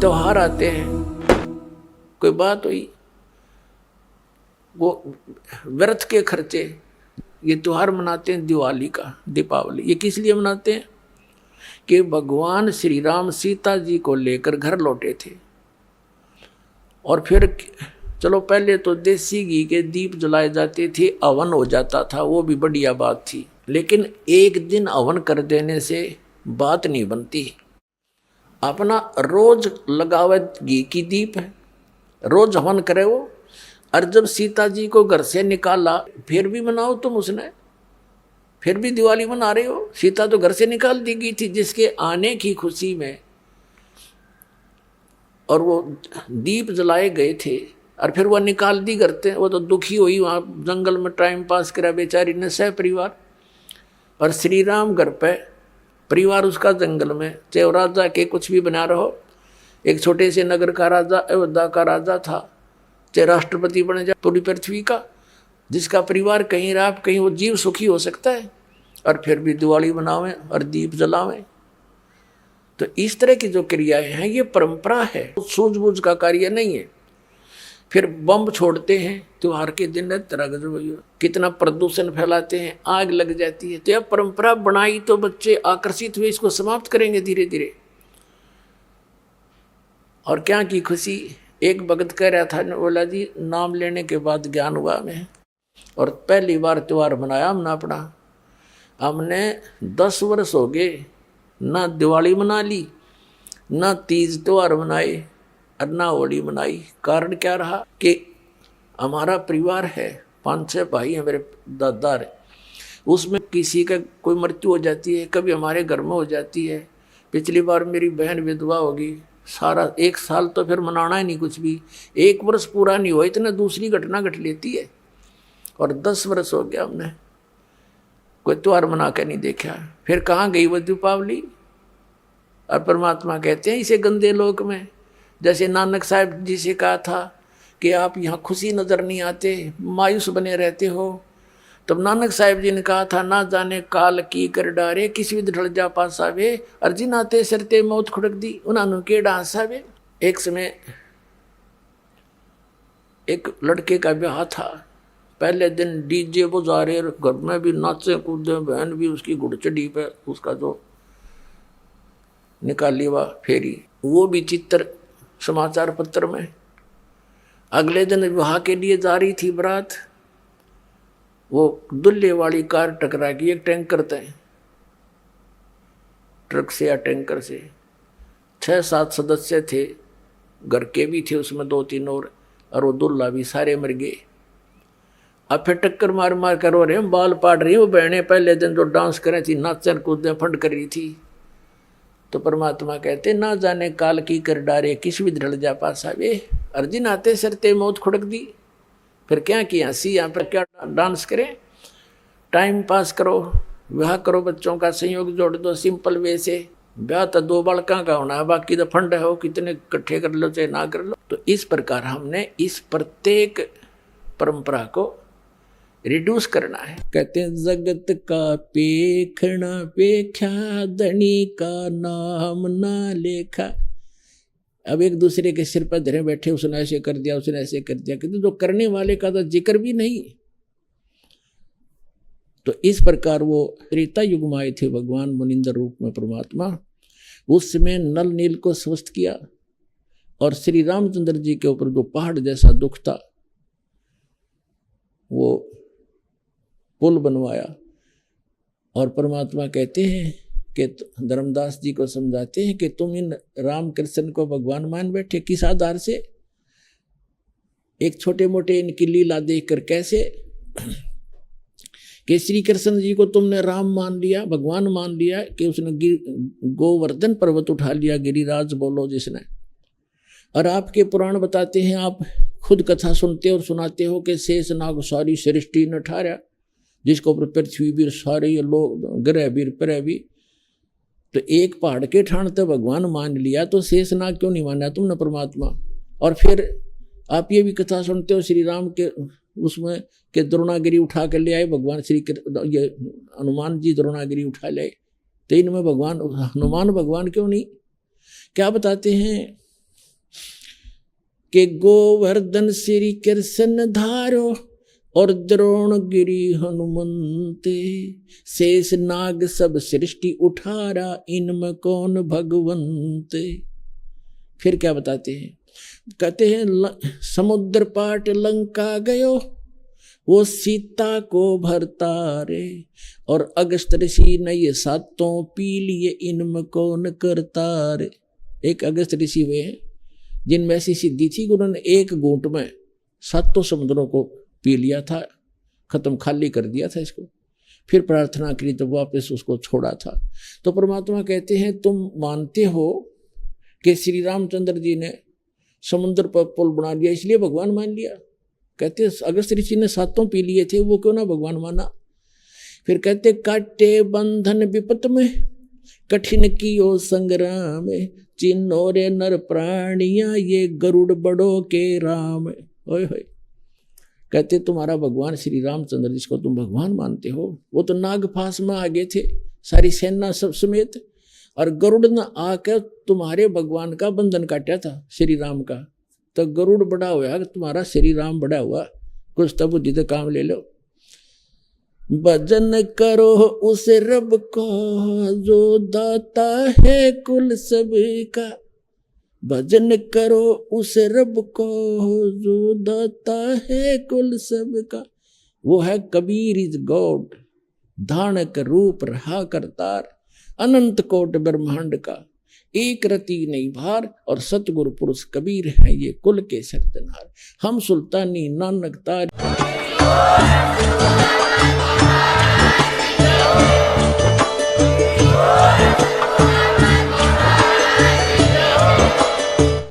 त्योहार आते हैं, कोई बात हुई, वो व्यर्थ के खर्चे, ये त्योहार मनाते हैं दिवाली का, दीपावली, ये किस लिए मनाते हैं कि भगवान श्री राम सीता जी को लेकर घर लौटे थे। और फिर चलो पहले तो देसी घी के दीप जलाए जाते थे, हवन हो जाता था, वो भी बढ़िया बात थी, लेकिन एक दिन हवन कर देने से बात नहीं बनती। अपना रोज लगावे घी की दीप है, रोज हवन करे वो। और जब सीता जी को घर से निकाला, फिर भी मनाओ तुम उसने, फिर भी दिवाली मना रहे हो। सीता तो घर से निकाल दी गई थी जिसके आने की खुशी में, और वो दीप जलाए गए थे, और फिर वो निकाल दी करते। वो तो दुखी हुई, वहाँ जंगल में टाइम पास करा बेचारी ने सह परिवार। पर श्री राम घर पे, परिवार उसका जंगल में, चाहे राजा के कुछ भी बना रहो, एक छोटे से नगर का राजा, अयोध्या का राजा था, चाहे राष्ट्रपति बने जाए पूरी पृथ्वी का, जिसका परिवार कहीं रहा कहीं वो जीव सुखी हो सकता है, और फिर भी दिवाली मनावें और दीप जलावें। तो इस तरह की जो क्रियाएं हैं ये परंपरा है, सूझबूझ का कार्य नहीं है। फिर बम छोड़ते हैं त्योहार के दिन, तरह कितना प्रदूषण फैलाते हैं, आग लग जाती है। तो यह परंपरा बनाई तो बच्चे आकर्षित हुए, इसको समाप्त करेंगे धीरे धीरे। और क्या की खुशी, एक भगत कह रहा था, बोला जी नाम लेने के बाद ज्ञान हुआ हमें, और पहली बार त्योहार मनाया हमने अपना। हमने 10 वर्ष हो गए ना दिवाली मना ली, ना तीज त्योहार मनाए, और ना होली मनाई। कारण क्या रहा कि हमारा परिवार है, 5-6 भाई हैं, मेरे दादा है, उसमें किसी का कोई मृत्यु हो जाती है, कभी हमारे घर में हो जाती है। पिछली बार मेरी बहन विधवा होगी, सारा 1 साल तो फिर मनाना ही नहीं कुछ भी, 1 वर्ष पूरा नहीं हुआ इतना दूसरी घटना घट लेती है। और 10 वर्ष हो गया हमने कोई त्योहार मना के नहीं देखा। फिर कहाँ गई वो दीपावली। और परमात्मा कहते हैं इसे गंदे लोक में, जैसे नानक साहब जी से कहा था कि आप यहाँ खुशी नजर नहीं आते, मायूस बने रहते हो। तब नानक साहब जी ने कहा था, ना जाने काल की कर डारे, किसी भी ढल जा पासावे, अर्जी नाते सरते मौत खुड़क दी, उन्होंने के डांसावे। एक समय एक लड़के का ब्याह था, पहले दिन डीजे बजा रहे, घर में भी नाचे कूदे, बहन भी उसकी घुड़चड़ी पे उसका जो निकाली हुआ फेरी, वो भी चित्र समाचार पत्र में। अगले दिन विवाह के लिए जा रही थी बारात, वो दुल्हे वाली कार टकरा गई एक टैंकर से, ट्रक से या टैंकर से। 6-7 सदस्य थे, घर के भी थे उसमें 2-3 और वो दुल्हा भी, सारे मर गए। अब फिर टक्कर मार मार कर रो रहे हैं, बाल पाड़ रही वो बहनें, पहले दिन जो डांस कर रही थी, नाचन कूदे फंड कर रही थी। तो परमात्मा कहते, ना जाने काल की कर डारे, किस भी ढल जा पासा वे, अर्जुन आते सरते मौत खुड़क दी। फिर क्या किया, हंसी यहाँ पर क्या डांस करें, टाइम पास करो, विवाह करो, बच्चों का संयोग जोड़ दो सिंपल वे से। ब्याह तो 2 बालका का होना है, बाकी तो फंड है, हो कितने इकट्ठे कर लो चाहे ना कर लो। तो इस प्रकार हमने इस प्रत्येक परंपरा को रिड्यूस करना है। कहते हैं जगत का पेखना पेख्या, धनी का नाम ना लेखा। अब एक दूसरे के सिर पर धरे बैठे, उसने ऐसे कर दिया, उसने ऐसे कर दिया, किंतु जो करने वाले का तो जिक्र भी नहीं। तो इस प्रकार वो त्रेता युग में आए थे भगवान मुनिंदर रूप में परमात्मा। उस समय नल नील को स्वस्थ किया, और श्री रामचंद्र जी के ऊपर जो पहाड़ जैसा दुख था वो पुल बनवाया। और परमात्मा कहते हैं कि धर्मदास जी को समझाते हैं कि तुम इन राम कृष्ण को भगवान मान बैठे, किस आधार से, एक छोटे मोटे इनकी लीला देखकर। कैसे कि श्री कृष्ण जी को तुमने राम मान लिया, भगवान मान लिया, कि उसने गोवर्धन पर्वत उठा लिया, गिरिराज बोलो जिसने। और आपके पुराण बताते हैं, आप खुद कथा सुनते और सुनाते हो कि शेष नाग सारी सृष्टि न ठारा, जिसको ऊपर पृथ्वी भी सारे लोग ग्रह भी प्रह भी। तो एक पहाड़ के ठाण तो भगवान मान लिया, तो शेष नाग क्यों नहीं माना तुमने परमात्मा। और फिर आप ये भी कथा सुनते हो श्री राम के उसमें कि द्रोणागिरी उठा कर ले आए भगवान, ये हनुमान जी द्रोणागिरी उठा ले, तो इनमें भगवान हनुमान भगवान क्यों नहीं। क्या बताते हैं के गोवर्धन श्री कृष्ण धारो और द्रोणगिरी हनुमंते, शेष नाग सब सृष्टि उठारा, इनमें कौन भगवंते। फिर क्या बताते हैं, कहते हैं समुद्र पाट लंका गयो, वो सीता को भरतारे, और अगस्त ऋषि ने ये सातों पी लिए, इनमें कौन करतारे। एक अगस्त ऋषि हुए हैं जिनमें ऐसी सिद्धि थी कि उन्होंने एक घूंट में सातों समुद्रों को पी लिया था, खत्म खाली कर दिया था इसको, फिर प्रार्थना करी तो वापस उसको छोड़ा था। तो परमात्मा कहते हैं तुम मानते हो कि श्री रामचंद्र जी ने समुद्र पर पुल बना लिया इसलिए भगवान मान लिया। कहते अगस्त ऋषि ने सातों पी लिए थे, वो क्यों ना भगवान माना। फिर कहते काटे बंधन विपत में, कठिन कियो संग्राम, चिन्हो रे नर प्राणिया, ये गरुड़ बड़ो के राम। ओए होए, कहते तुम्हारा भगवान श्री रामचंद्र जिसको तुम भगवान मानते हो, वो तो नागफास में आगे थे सारी सेना सब समेत, और गरुड़ ने आकर तुम्हारे भगवान का बंधन काटा था श्री राम का। तो गरुड़ बड़ा हुआ, तुम्हारा श्री राम बड़ा हुआ, कुछ तो बुद्धि तो काम ले लो। भजन करो उस रब को जो दाता है कुल सबका, भजन करो उस रब को जो दाता है कुल सबका। वो है कबीर इज गॉड, धानक रूप रहा करतार, अनंत कोट ब्रह्मांड का, एक रति नहीं भार, और सतगुरु पुरुष कबीर है ये कुल के सरदनार। हम सुल्तानी नानक तार